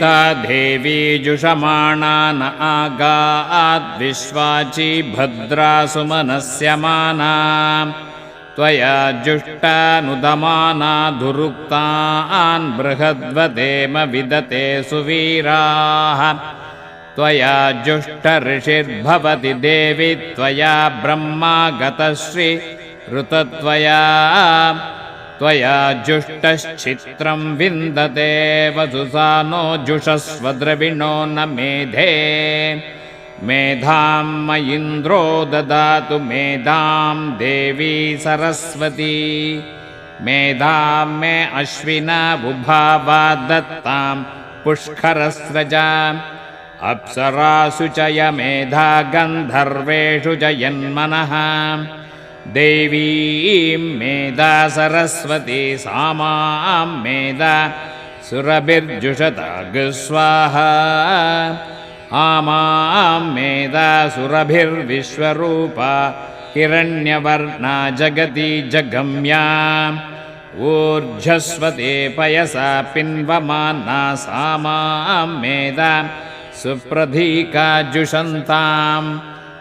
ता देवी जुषमाणा न आगाद्विश्वाची भद्रा सुमनस्यमाना त्वया जुष्टानुदमाना धुरुक्तान् बृहद्वदेम विदते सुवीराः त्वया जुष्टऋषिर्भवति देवी त्वया ब्रह्मा गतश्री ऋतत्वया त्वया जुष्टश्चित्रं विन्दते वसुसानो जुषस्व द्रविणो न मेधे मेधां मयीन्द्रो ददातु मेधां देवी सरस्वती मेधां मे अश्विना बुभावा दत्तां पुष्करस्रजा अप्सरासु च यमेधा गन्धर्वेषु च यन्मनः देवीं मेधा सरस्वती सामां मेधा सुरभिर्जुषतागस्वाहा आमां मेधा सुरभिर्विश्वरूपा हिरण्यवर्णा जगति जगम्या ऊर्ध्वस्वते पयसा पिन्वमाना सामां मेधा सुप्रधीका जुषन्ताम्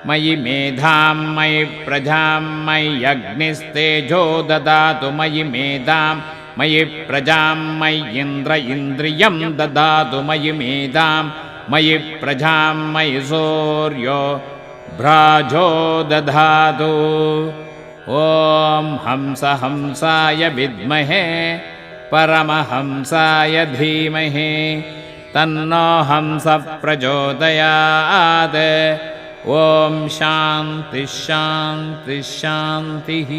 मयि मेधां मयि प्रजां मयि अग्निस्तेजो ददातु मयि मेधां मयि प्रजां मयि इन्द्रियं ददातु मयि मेधां मयि प्रजां मयि सूर्यो भ्राजो दधातु ॐ हंसाय विद्महे परमहंसाय धीमहि तन्नो हंसः प्रचोदयात् ॐ शान्तिः शान्तिः शान्तिः।